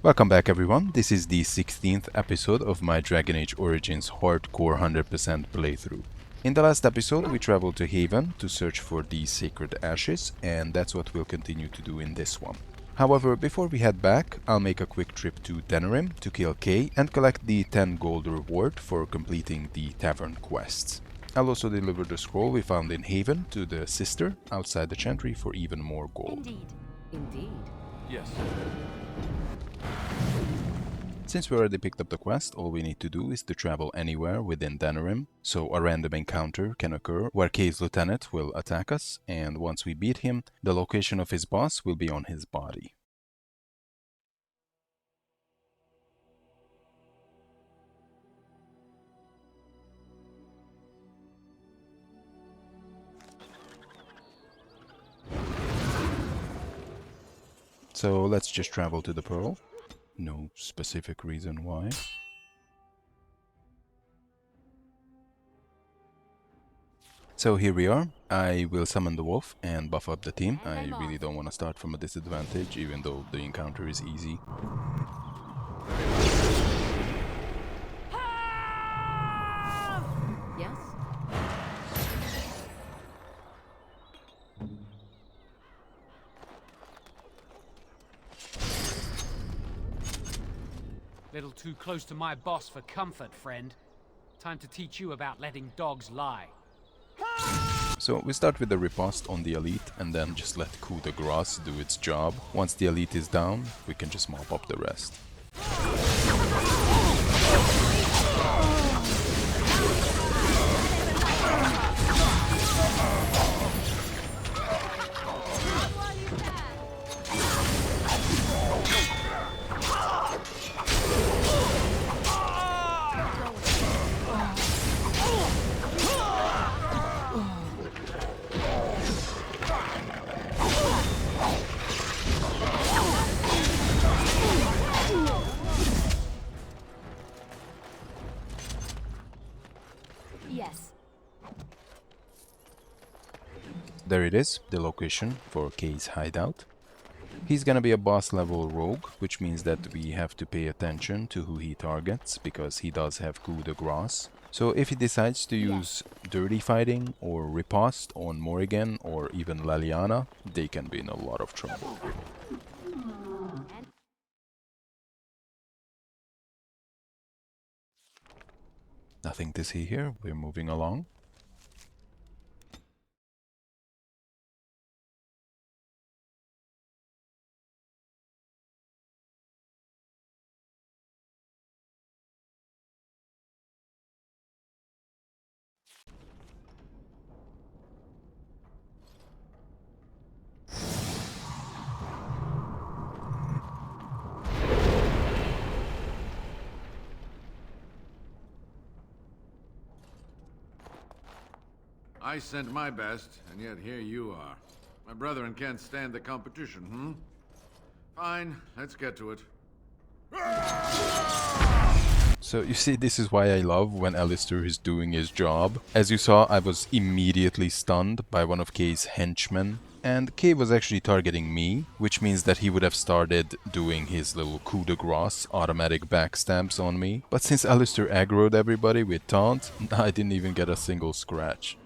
Welcome back everyone, this is the 16th episode of my Dragon Age Origins Hardcore 100% playthrough. In the last episode we traveled to Haven to search for the Sacred Ashes, and that's what we'll continue to do in this one. However, before we head back, I'll make a quick trip to Denerim to kill Kay and collect the 10 gold reward for completing the tavern quests. I'll also deliver the scroll we found in Haven to the sister outside the Chantry for even more gold. Indeed. Yes. Since we already picked up the quest, all we need to do is to travel anywhere within Denerim, so a random encounter can occur where Kay's lieutenant will attack us, and once we beat him, the location of his boss will be on his body. So let's just travel to the Pearl. No specific reason why. So here we are. I will summon the wolf and buff up the team. I really don't want to start from a disadvantage, even though the encounter is easy. Yes? Little too close to my boss for comfort, friend. Time to teach you about letting dogs lie. So we start with the riposte on the elite and then just let coup de grace do its job. Once the elite is down, we can just mop up the rest. Yes. There it is, the location for Kay's hideout. He's gonna be a boss level rogue, which means that we have to pay attention to who he targets, because he does have coup de grace. So if he decides to use dirty fighting or riposte on Morrigan or even Leliana, they can be in a lot of trouble. Nothing to see here, we're moving along. I sent my best, and yet here you are. My brethren can't stand the competition, Fine, let's get to it. So you see, this is why I love when Alistair is doing his job. As you saw, I was immediately stunned by one of Kay's henchmen. And Kay was actually targeting me, which means that he would have started doing his little coup de grace automatic backstabs on me. But since Alistair aggroed everybody with taunt, I didn't even get a single scratch.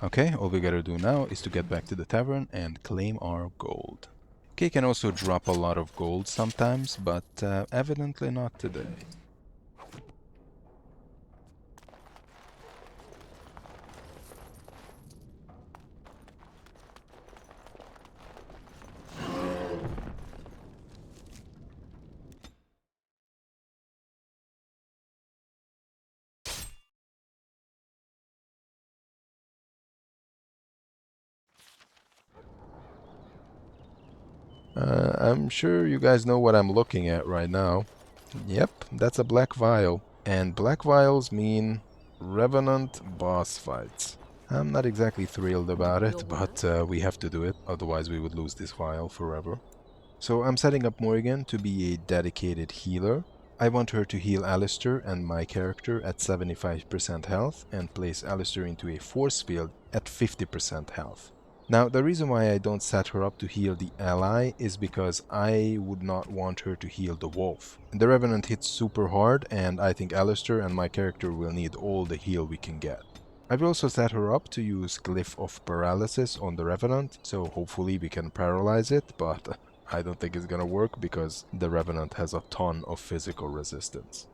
Okay, all we gotta do now is to get back to the tavern and claim our gold. Kay can also drop a lot of gold sometimes, but evidently not today. I'm sure you guys know what I'm looking at right now. Yep, that's a black vial. And black vials mean Revenant boss fights. I'm not exactly thrilled about Your it, word? but we have to do it, otherwise we would lose this file forever. So I'm setting up Morrigan to be a dedicated healer. I want her to heal Alistair and my character at 75% health and place Alistair into a force field at 50% health. Now, the reason why I don't set her up to heal the ally is because I would not want her to heal the wolf. The Revenant hits super hard, and I think Alistair and my character will need all the heal we can get. I've also set her up to use Glyph of Paralysis on the Revenant, so hopefully we can paralyze it, but I don't think it's gonna work because the Revenant has a ton of physical resistance.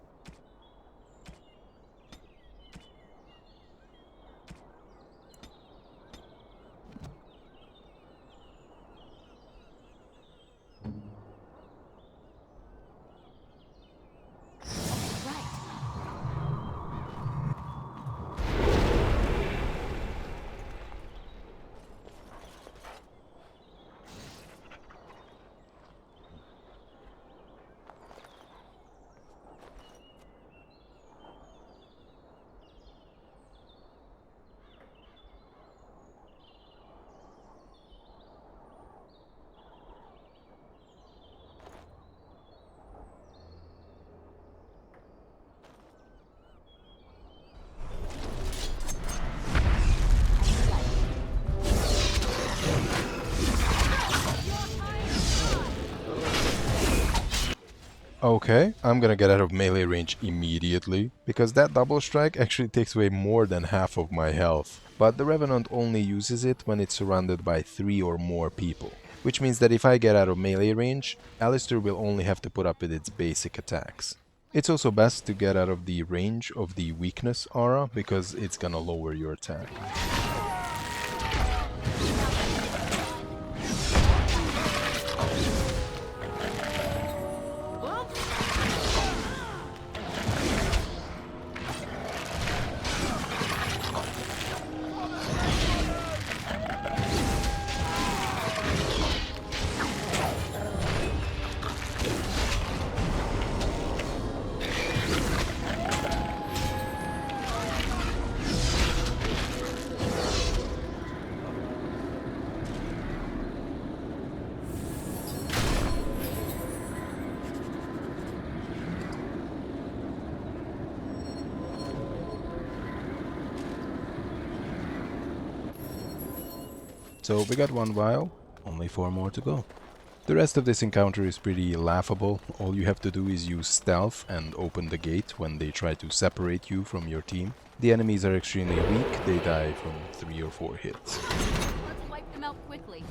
Okay, I'm gonna get out of melee range immediately, because that double strike actually takes away more than half of my health. But the Revenant only uses it when it's surrounded by 3 or more people. Which means that if I get out of melee range, Alistair will only have to put up with its basic attacks. It's also best to get out of the range of the weakness aura, because it's gonna lower your attack. So we got 1 vial, only 4 more to go. The rest of this encounter is pretty laughable. All you have to do is use stealth and open the gate when they try to separate you from your team. The enemies are extremely weak, they die from 3 or 4 hits. Let's wipe them out quickly.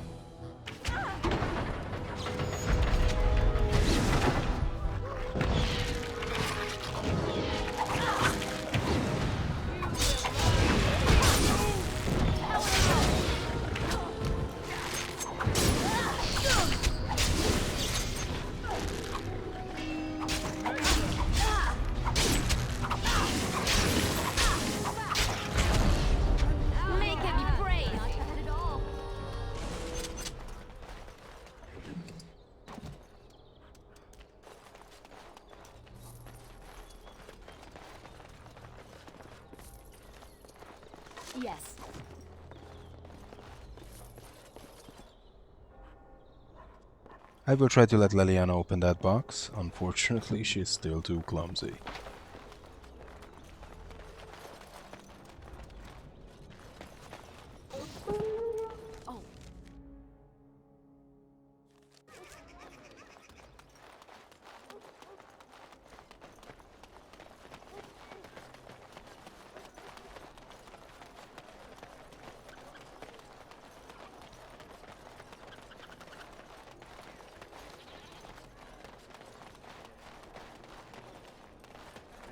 Make him brave. Not bad at all. Yes. I will try to let Leliana open that box. Unfortunately, she's still too clumsy. Oh.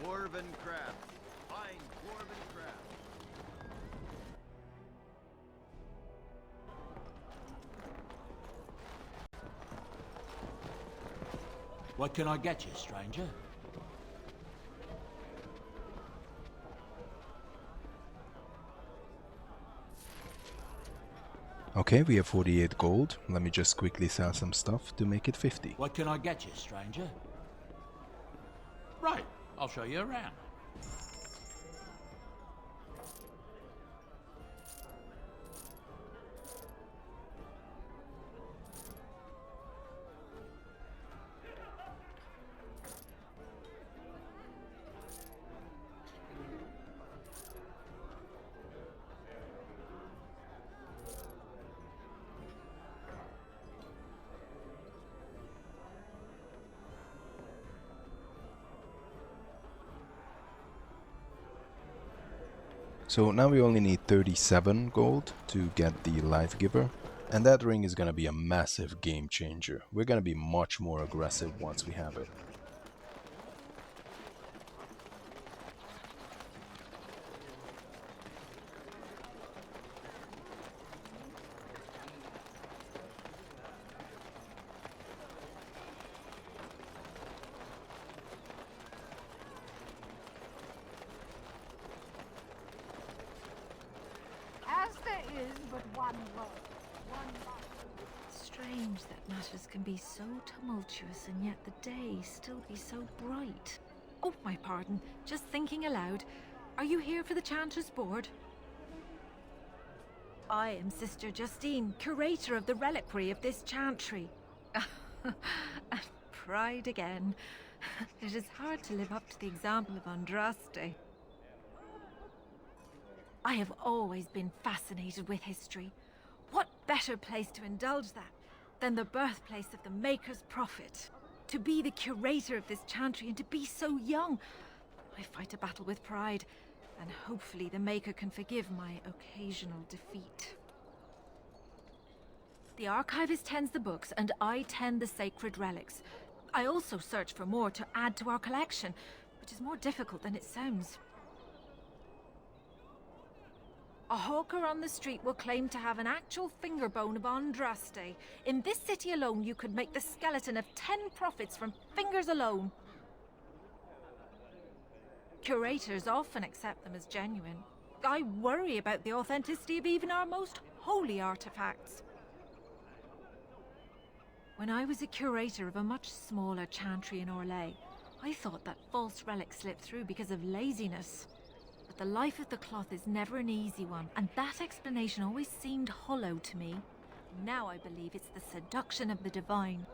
Dwarven crab. Fine dwarven crab. What can I get you, stranger? Okay, we have 48 gold. Let me just quickly sell some stuff to make it 50. What can I get you, stranger? Right, I'll show you around. So now we only need 37 gold to get the Life Giver. And that ring is gonna be a massive game changer. We're gonna be much more aggressive once we have it. As there is but one world, one life. Strange that matters can be so tumultuous and yet the day still be so bright. Oh, my pardon. Just thinking aloud. Are you here for the Chanter's Board? I am Sister Justine, curator of the reliquary of this chantry. Pride again. It is hard to live up to the example of Andraste. I have always been fascinated with history. What better place to indulge that than the birthplace of the Maker's prophet? To be the curator of this chantry and to be so young. I fight a battle with pride, and hopefully the Maker can forgive my occasional defeat. The archivist tends the books, and I tend the sacred relics. I also search for more to add to our collection, which is more difficult than it sounds. A hawker on the street will claim to have an actual finger bone of Andraste. In this city alone, you could make the skeleton of 10 prophets from fingers alone. Curators often accept them as genuine. I worry about the authenticity of even our most holy artifacts. When I was a curator of a much smaller chantry in Orlais, I thought that false relics slipped through because of laziness. But the life of the cloth is never an easy one, and that explanation always seemed hollow to me. Now I believe it's the seduction of the divine.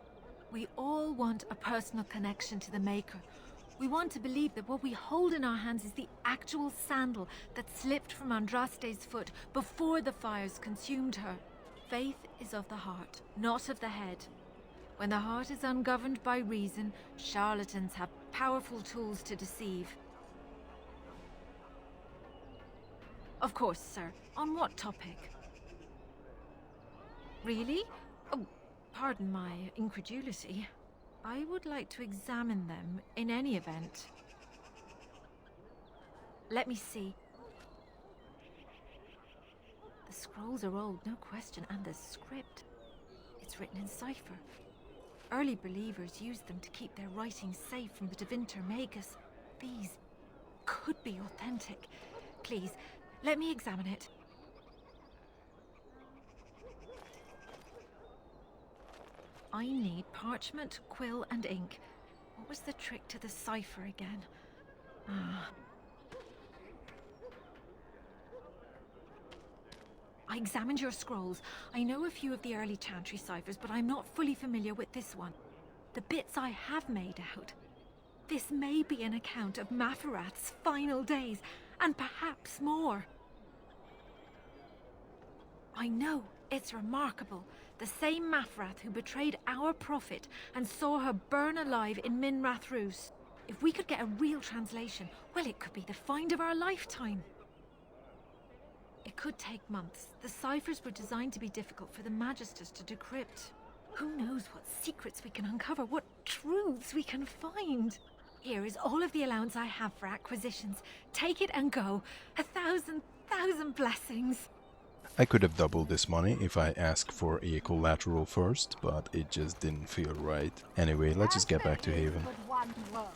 We all want a personal connection to the Maker. We want to believe that what we hold in our hands is the actual sandal that slipped from Andraste's foot before the fires consumed her. Faith is of the heart, not of the head. When the heart is ungoverned by reason, charlatans have powerful tools to deceive. Of course, sir. On what topic? Really? Oh, pardon my incredulity. I would like to examine them in any event. Let me see. The scrolls are old, no question, and the script. It's written in cipher. Early believers used them to keep their writings safe from the Divinter Magus. These could be authentic. Please, let me examine it. I need parchment, quill, and ink. What was the trick to the cipher again? I examined your scrolls. I know a few of the early Chantry ciphers, but I'm not fully familiar with this one. The bits I have made out. This may be an account of Mapherath's final days, and perhaps more. I know, it's remarkable. The same Mapherath who betrayed our prophet and saw her burn alive in Minrath Rus. If we could get a real translation, well, it could be the find of our lifetime. It could take months. The ciphers were designed to be difficult for the Magisters to decrypt. Who knows what secrets we can uncover, what truths we can find. Here is all of the allowance I have for acquisitions. Take it and go. 1,000 blessings. I could have doubled this money if I asked for a collateral first, but it just didn't feel right. Anyway, let's just get back to Haven. But one world.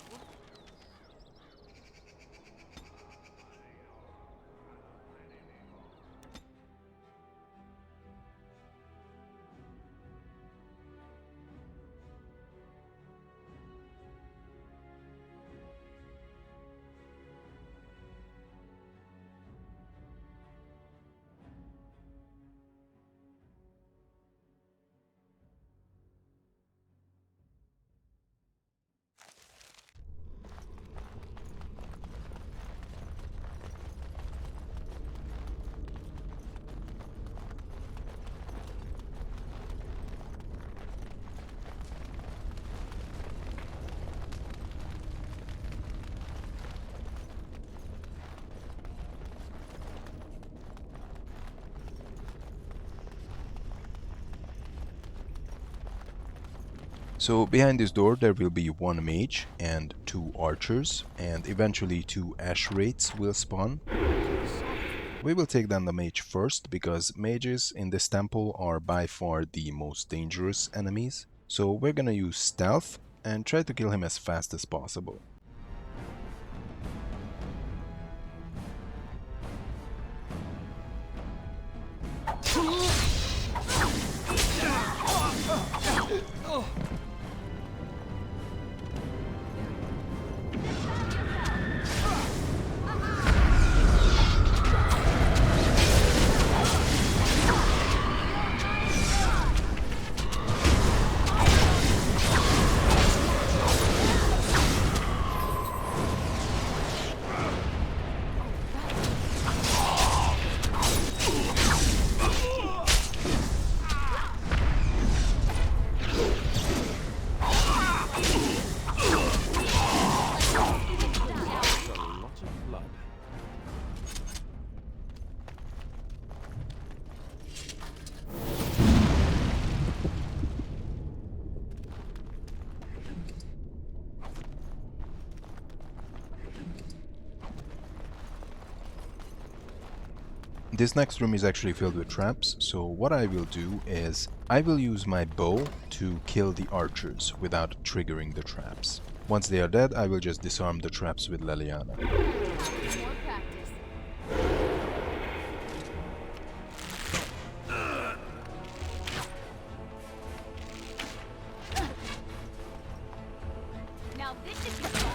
So behind this door there will be one mage and two archers, and eventually two ash wraiths will spawn. We will take down the mage first because mages in this temple are by far the most dangerous enemies. So we're gonna use stealth and try to kill him as fast as possible. This next room is actually filled with traps, so what I will do is I will use my bow to kill the archers without triggering the traps. Once they are dead, I will just disarm the traps with Leliana. More practice. Now this is fun.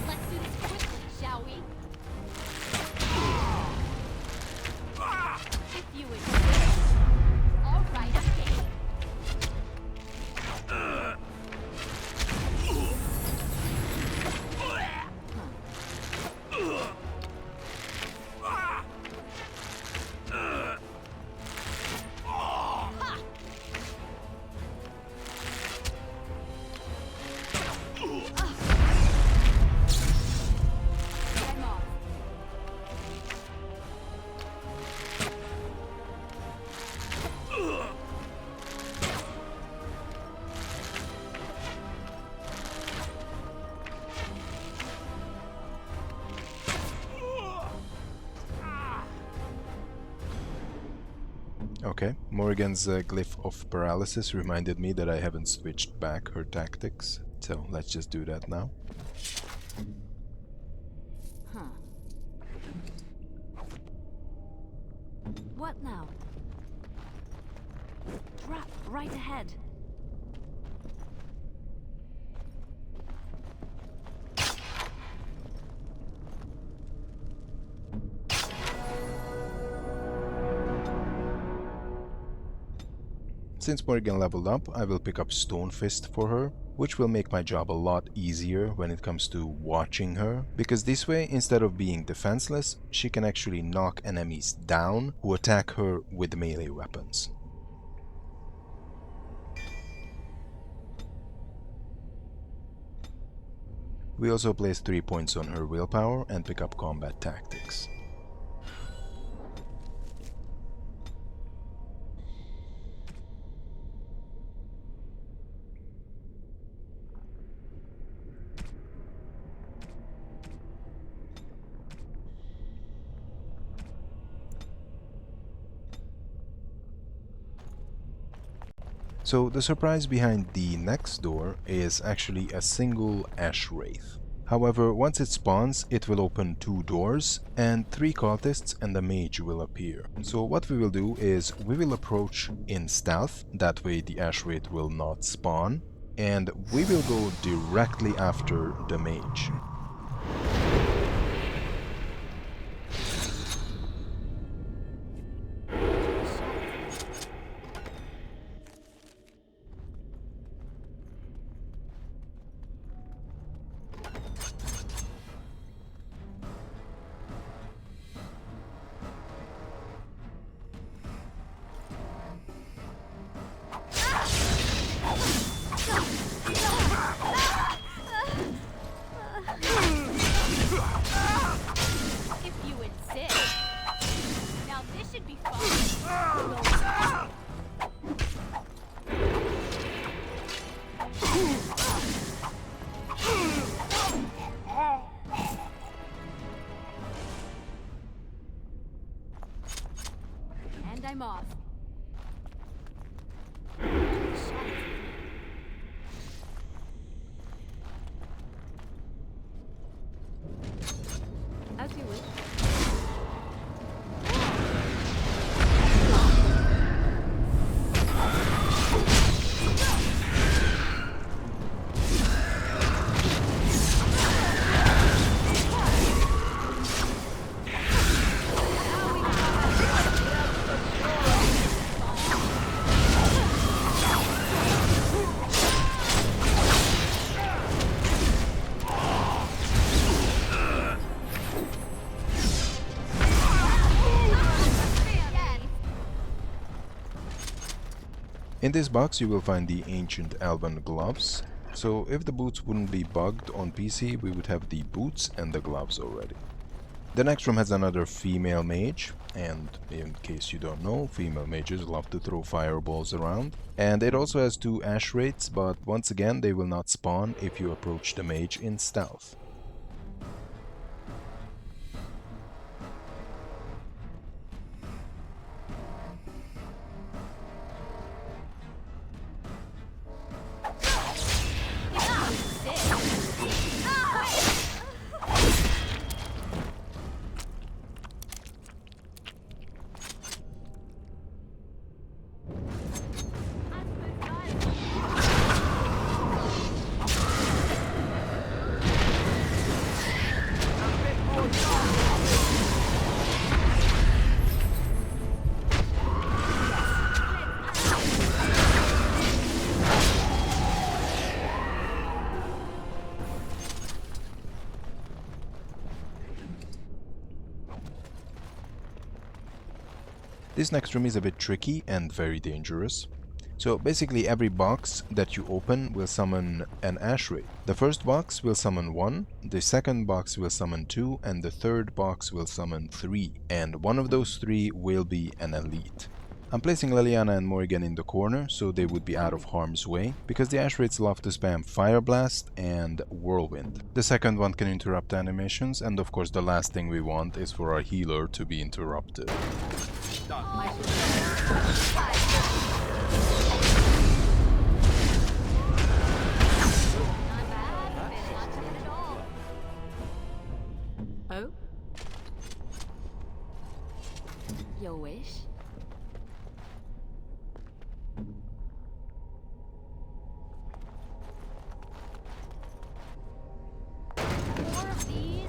Let's do this quickly, shall we? If you insist. All right, I'm game. I'm off. Okay, Morrigan's glyph of paralysis reminded me that I haven't switched back her tactics, so let's just do that now. Huh. What now? Trap right ahead. Since Morrigan leveled up, I will pick up Stone Fist for her, which will make my job a lot easier when it comes to watching her, because this way, instead of being defenseless, she can actually knock enemies down who attack her with melee weapons. We also place 3 points on her willpower and pick up combat tactics. So the surprise behind the next door is actually a single ash wraith. However, once it spawns, it will open 2 doors and 3 cultists and a mage will appear. So what we will do is we will approach in stealth, that way the ash wraith will not spawn, and we will go directly after the mage. and I'm off. As you wish. In this box you will find the ancient elven gloves, so if the boots wouldn't be bugged on PC, we would have the boots and the gloves already. The next room has another female mage, and in case you don't know, female mages love to throw fireballs around. And it also has 2 ash wraiths, but once again they will not spawn if you approach the mage in stealth. This next room is a bit tricky and very dangerous. So basically every box that you open will summon an ash wraith. The first box will summon 1, the second box will summon 2, and the third box will summon 3. And one of those 3 will be an elite. I'm placing Leliana and Morrigan in the corner so they would be out of harm's way, because the ash wraiths love to spam Fire Blast and Whirlwind. The second one can interrupt animations, and of course the last thing we want is for our healer to be interrupted. Oh? Your wish? More of these?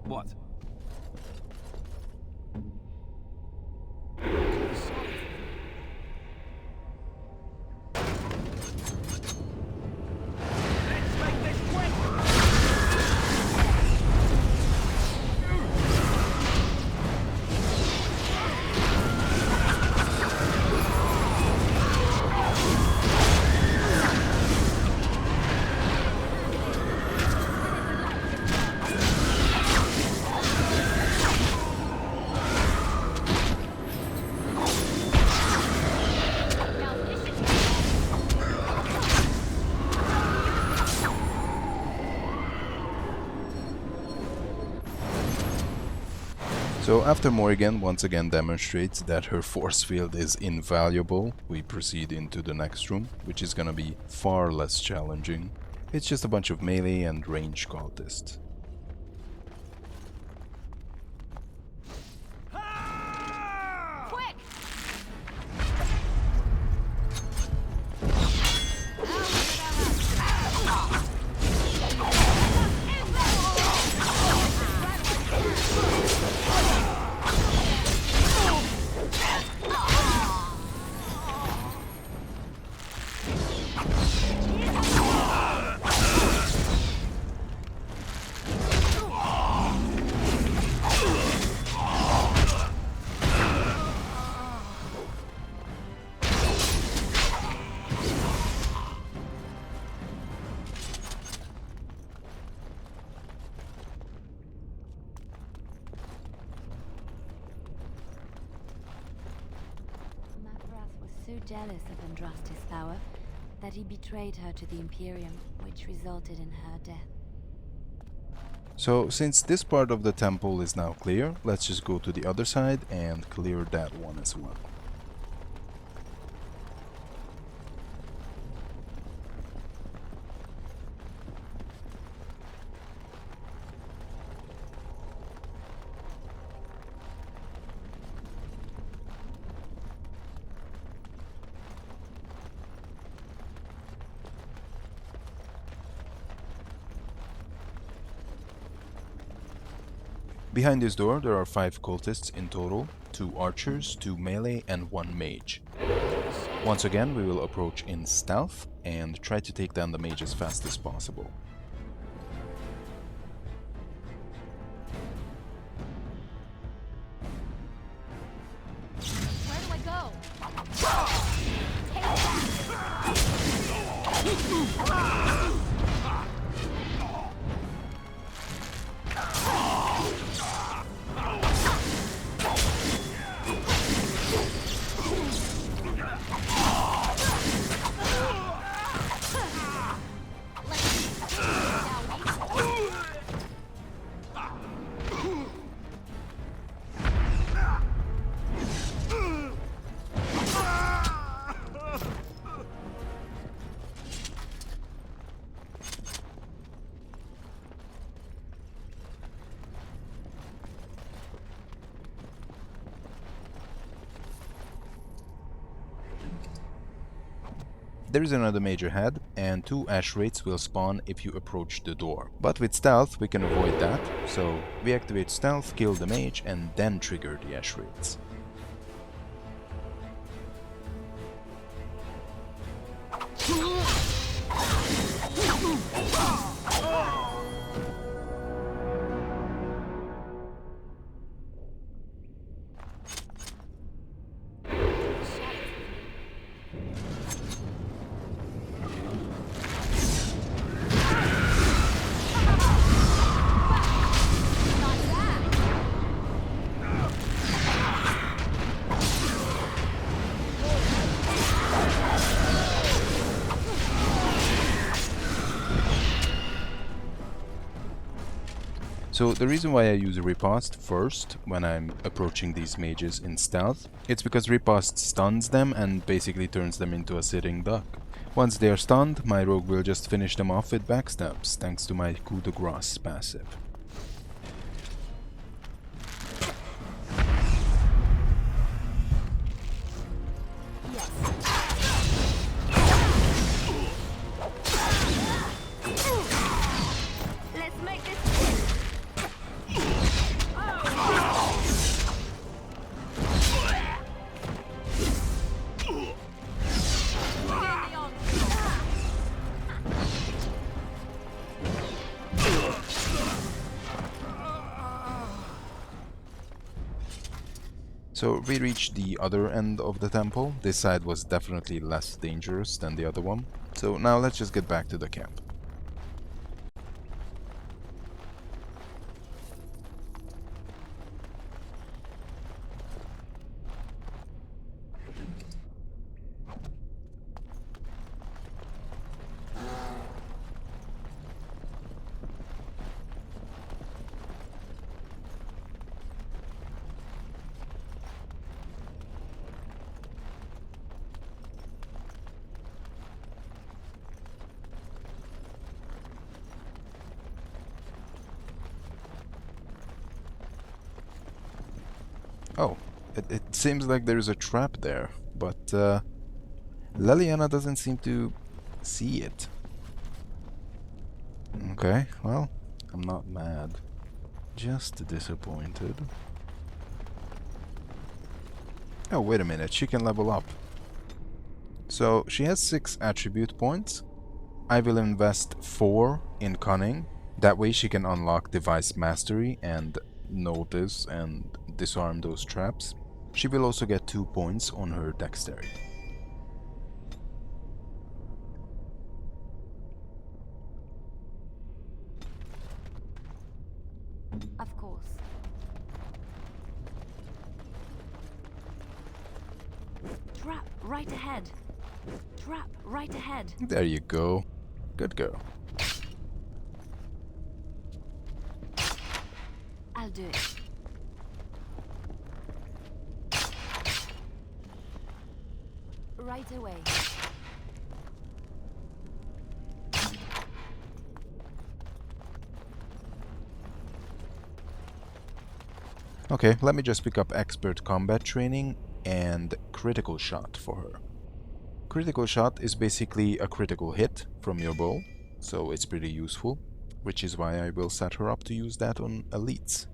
What? So after Morrigan once again demonstrates that her force field is invaluable, we proceed into the next room, which is gonna be far less challenging. It's just a bunch of melee and range cultists. Quick! too jealous of Andraste's power that he betrayed her to the Imperium, which resulted in her death. So, since this part of the temple is now clear, let's just go to the other side and clear that one as well. Behind this door, there are 5 cultists in total, 2 archers, 2 melee, and 1 mage. Once again, we will approach in stealth and try to take down the mage as fast as possible. Where do I go? There is another mage ahead, and 2 ash wraiths will spawn if you approach the door. But with stealth, we can avoid that, so we activate stealth, kill the mage, and then trigger the ash wraiths. So the reason why I use riposte first when I'm approaching these mages in stealth, it's because riposte stuns them and basically turns them into a sitting duck. Once they are stunned, my rogue will just finish them off with backstabs, thanks to my coup de grace passive. So we reached the other end of the temple. This side was definitely less dangerous than the other one. So now let's just get back to the camp. Oh, it seems like there's a trap there, but Leliana doesn't seem to see it. Okay, well, I'm not mad. Just disappointed. Oh, wait a minute, she can level up. So, she has 6 attribute points. I will invest 4 in Cunning. That way she can unlock Device Mastery and notice and disarm those traps. She will also get 2 points on her Dexterity. Of course. Trap right ahead. Trap right ahead. There you go. Good girl. I'll do it. Right away. Okay, let me just pick up expert combat training and critical shot for her. Critical shot is basically a critical hit from your bow, so it's pretty useful, which is why I will set her up to use that on elites.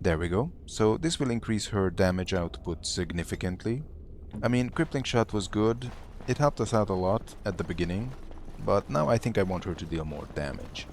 There we go. So this will increase her damage output significantly. I mean, crippling shot was good. It helped us out a lot at the beginning, but now I think I want her to deal more damage.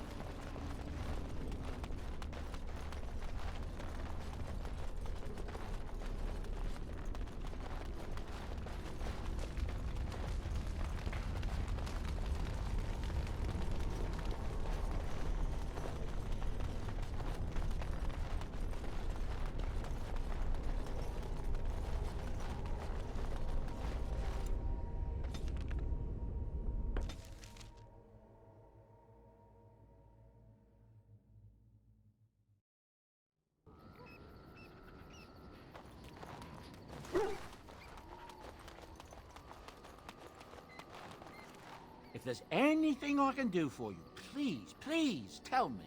If there's anything I can do for you, please, please tell me.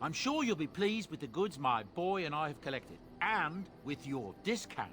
I'm sure you'll be pleased with the goods my boy and I have collected, and with your discount.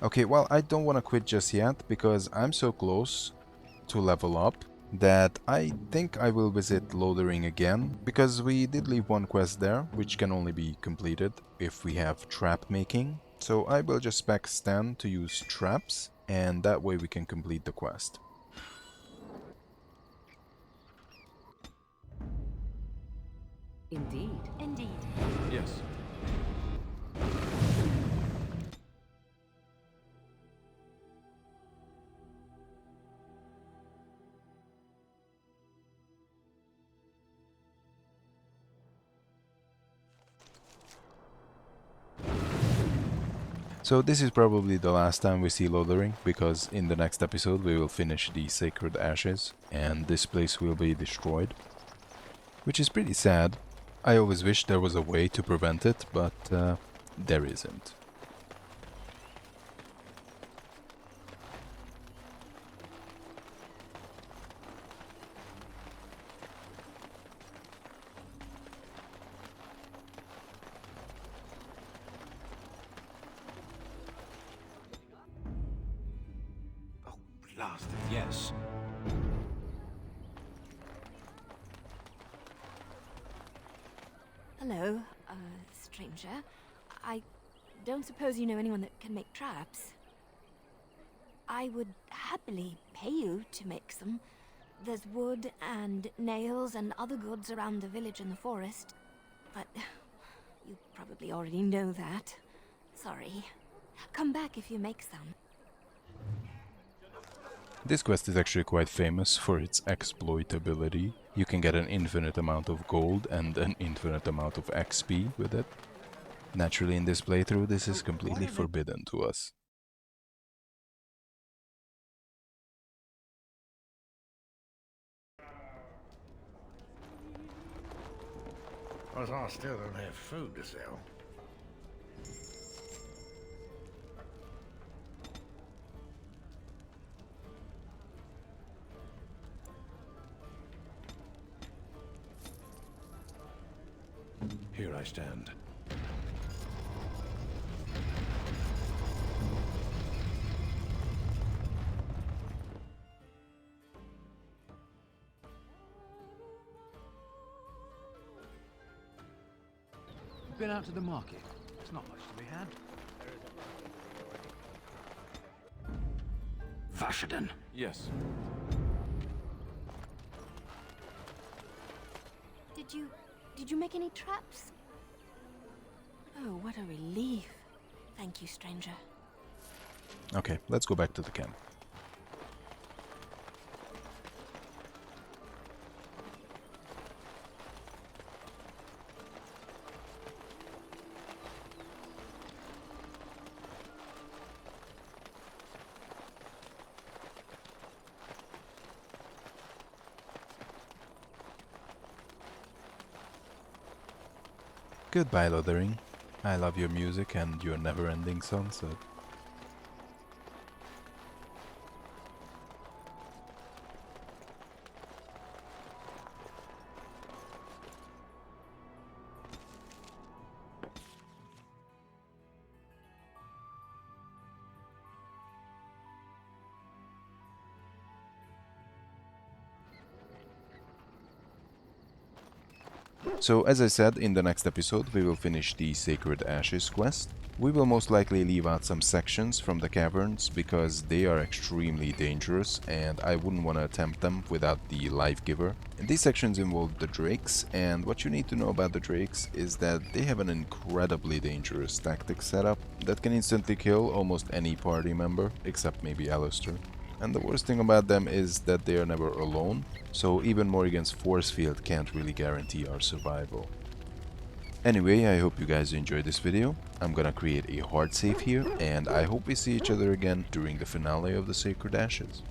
Okay, well, I don't want to quit just yet because I'm so close to level up that I think I will visit Lothering again, because we did leave one quest there, which can only be completed if we have trap making. So I will just spec Stan to use traps, and that way we can complete the quest. Indeed. Indeed. Yes. So this is probably the last time we see Lothering, because in the next episode we will finish the Sacred Ashes, and this place will be destroyed. Which is pretty sad. I always wish there was a way to prevent it, but there isn't. Oh, blasted, yes. Hello, stranger. I don't suppose you know anyone that can make traps? I would happily pay you to make some. There's wood and nails and other goods around the village and the forest. But you probably already know that. Sorry. Come back if you make some. This quest is actually quite famous for its exploitability. You can get an infinite amount of gold and an infinite amount of XP with it. Naturally, in this playthrough, this is completely forbidden to us. Because I still don't have food to sell. Here I stand. Been out to the market. There's not much to be had. Vashaden. Yes. Did you make any traps? Oh, what a relief. Thank you, stranger. Okay, let's go back to the camp. Goodbye, Lothering. I love your music and your never-ending sunset. So, as I said, in the next episode we will finish the Sacred Ashes quest. We will most likely leave out some sections from the caverns because they are extremely dangerous and I wouldn't want to attempt them without the Life Giver. And these sections involve the Drakes, and what you need to know about the Drakes is that they have an incredibly dangerous tactic setup that can instantly kill almost any party member, except maybe Alistair. And the worst thing about them is that they are never alone, so even Morrigan's force field can't really guarantee our survival. Anyway, I hope you guys enjoyed this video. I'm gonna create a hard save here, and I hope we see each other again during the finale of the Sacred Ashes.